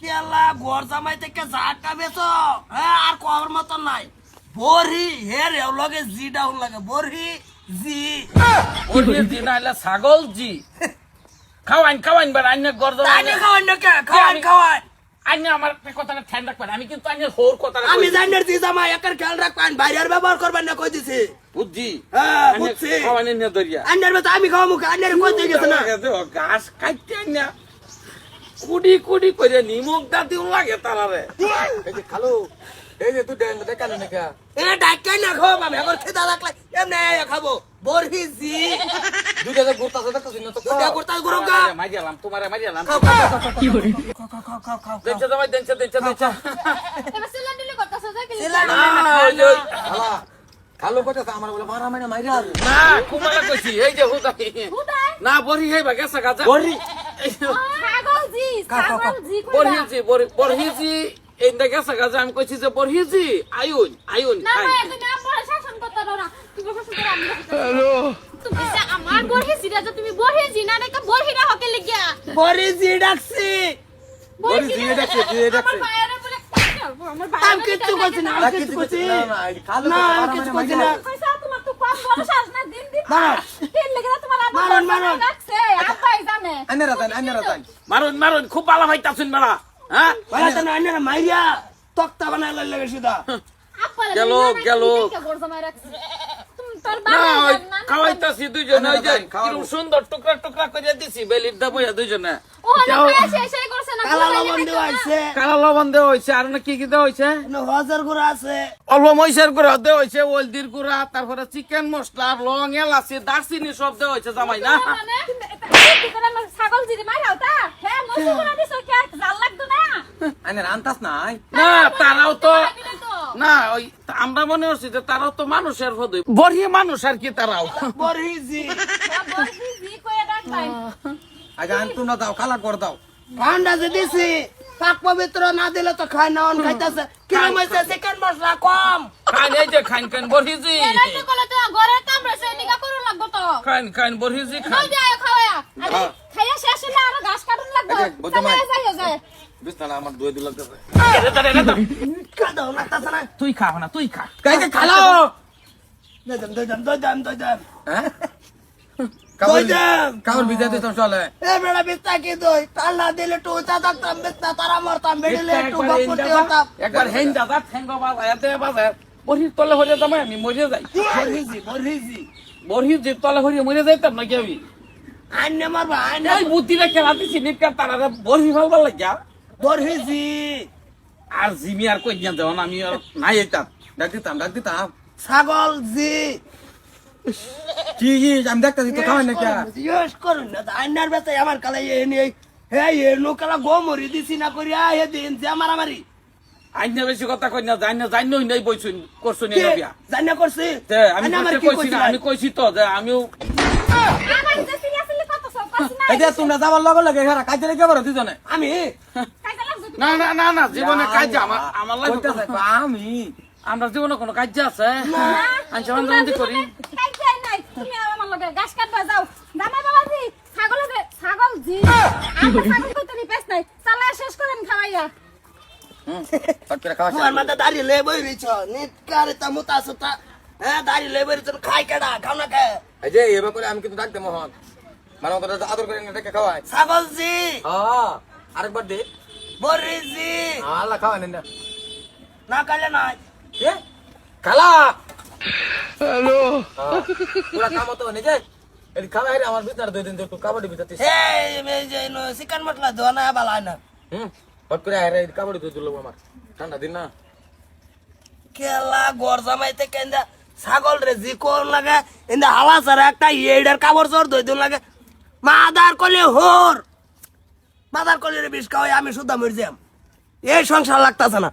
কেলা ঘর জামাই থেকে ঝাটকা বেছো হ্যাঁ আর কর মতন নাই বড়ি হে রে লগে জি ডাউন লাগে বড়ি জি বড়ি জি নাইলে ছাগল জি খাওয়াইন খাওয়াইন বার আইনে গর্দ আইনে খাওয়ান না কে খাওয়ান খাওয়ান আইনে আমার কথাটা ঠান রাখবেন আমি কিন্তু আইনে হোর কথাটা আমি জানার জি জামাই একার খেয়াল রাখবেন বাইরের ব্যবহার করবেন না কই দিছি বুঝছি হ্যাঁ বুঝছি খাওয়াইনে নে দরিয়া আইনের মতো আমি খাওয়া মুখে আইনের কই দিয়ে গেছে না গাছ কাটতে না কুড়ি কুড়ি করে নিমক দা দিও লাগে তারারে এই যে খালো এই যে তুই দেখানো না কে এ ডাক্তার না খাবো আমি এখন খেতে লাগলে এমনি খাবো বড়ি জি দুইটা যে গুরতাছে দেখছিস না তো এটা করতে গুরু কা মারিয়ালাম তোমারে মারিয়ালাম খাও খাও কি করে খাও খাও খাও দেনছে জামাই দেনছে এবার সিলিন্ডার করতেছ যা কি খালা খালো কইতাছে আমার বলে মারা মাইনা মাইরা না কুমালা কইছি এই যে হুদাই না বড়ি হেবা গেছে গাজা বড়ি বরহিজি এইটা গেছে গাজা আমি কইছি যে বরহিজি আয়ুন আয়ুন না ভাই তুমি আমার শাসন করতে পারো না তুমি শাসন করে আমি হ্যালো তুমি যে আমার বরহিজিরা যে তুমি বরহিজি না না বরহিরা হকে লাগিয়া বড়ি জি ডাকছি বড়ি জি দেখছে আমার ভাইয়ারে বলে আমার আমি কিচ্ছু করছি না আমি কিচ্ছু করছি খালো না আমি কিচ্ছু করছি না কইছা তোমার তো কম বড় শ্বাস না দিন দিন দাঁড়াও। তিন লেগে তোমার মারুন, মারুন। রাখছে আব্বাই জানে আইনারা যান মারুন মারুন খুব ভালো হইতাছুন মারা হ্যাঁ বলা তো না আইনের মাইরিয়া তক্তা বানাই লাগে সিধা আব্বারে গেল, গেল। গরজমায় রাখছে তুমি তোর না বাবা ওই খাওয়াইতাছি দুইজন ওই যে খাওয়াবো। কিরম সুন্দর টুকরা টুকরা করে দিছি বেলির দা বইয়া দুইজনে ও না খায় শেষ করছে না কালা লবণ দেওয়া আছে কালা লবণ দেওয়া হয়েছে আর না কি কি দেওয়া হয়েছে হজার গুঁড়া আছে অল্প মহিষের গুঁড়া দেওয়া হয়েছে হলদির গুঁড়া তারপরে চিকেন মশলা লং এলাচি দারচিনি সব দেওয়া হয়েছে জামাই না মানে কি করে আমার ছাগল জিরে মারাও তা হ্যাঁ মসু করে দিছো কি জাল লাগতো না আইনারা আনতাস নাই না তারাও তো দিলে তো না ওই আমরা মনে করছি যে তারাও তো মানুষের হদয় বড়িয়ে মানুষ আর কি তারাও বড়ি জি বলছি জি কইয়া ডাকবাই আগে আনতু না দাও কালার করে দাও ঠান্ডা যে দিছি পাক পবিত্র না দিলে তো খায় না অন খাইতেছে কিরম হয়েছে চিকেন মশলা কম খান এই যে খান খান বড়িজি এরাই তো কলে তো ঘরের কাম রয়েছে নিকা করুন লাগবো তো খান খান বড়িজি খান নই যায় খাওয়া আরে খাইয়া শেষ হলে আরো ঘাস কাটুন লাগবো এই যে, বুঝতে চলে যায় বিস্তারা আমার দুই দিল কাদাও না তাছে না তুই খা না তুই খা কাইকে খালো দইদাম হ্যাঁ দইদাম কাবর বিজা দিছ চলে এ বেড়া বিস্তা কি দই তাল্লা দিলে টু চা থাকতাম বিস্তা তারা মরতাম বেড়িলে একটু গপ করতে হতাম একবার হেন দাদা ঠেঙ্গ বাজাতে বাজায় বড়ির তলে হরে জামাই আমি মরে যাই বরহিজি বড়ির তলে হরে মরে যাইতাম না কি আমি আইনে মারবা আইনে এই বুদ্ধিটা খেলা দিছি নিকা তারা বড়ি ভালবার লাগিয়া বরহিজি আর জিমি আর কই দিয়া দেওয়া আমি আর নাই এইতাম ডাক দিতাম ছাগল জি কি আমি দেখতাছি তো খাওয়াই না কে ইয়েস করুন না আইনার বেতে আমার কালে এ নিয়ে হে এ নকালা গোমরি দিছি না করিয়া হে দিন যে আমার আমারি আইনা বেশি কথা কই না জানি নাই বইছুন করছুন এই বিয়া জানা করছি তে আমি আমার কইতে কি কইছি না আমি কইছি তো যে আমিও আমার যে সিরিয়াস হলে কত সব কাজ না এই যে তোমরা যাবার লগে লগে হেরা কাজে লেগে বড় দুজনে আমি কাজ লাগছে না না না না জীবনে কাজ আমার লাগে কইতাছে আমি আমরা জীবনে কোনো কাজ আছে আমি যেমন যেমন করি কাজ যায় নাই তুমি আমার লগে ঘাস কাটবা যাও দামা বাবাজি ছাগল জি আমরা ছাগল কইতে নি পেছ নাই চালা শেষ করেন খাওয়াইয়া ফট করে খাওয়া তোমার মাথা দাড়ি লে বই রিছ নিকারে তা মুতা সুতা হ্যাঁ দাড়ি লে বই রিছ খাই কেডা খাও না কে এই যে এবার করে আমি কিন্তু ডাক দে মোহন মানে ওদের আদর করে না ডেকে খাওয়াই ছাগল জি হ্যাঁ আরেকবার দে বরহিজি আল্লাহ খাওয়াই না না কালে নাই এ খালা হ্যালো পুরা কাম তো নেই যে এই খাওয়াই আমার ভিতর দুই দিন তো কাবাডি ভিতর এই যে চিকেন মশলা ধোয়া না বালা না ফট করে আরে কাবাডি তো দিল আমার ঠান্ডা দিন না কেলা গর জামাইতে কেন্দা ছাগল রে জি কোন লাগে ইন্দা হাওয়া সারা একটা এইডার কাবর জোর দই দিন লাগে মাদার কলি হোর মাদার কলি রে বিষ খাওয়াই আমি সুদ্ধা মরে যাম এই সংসার লাগতাছে না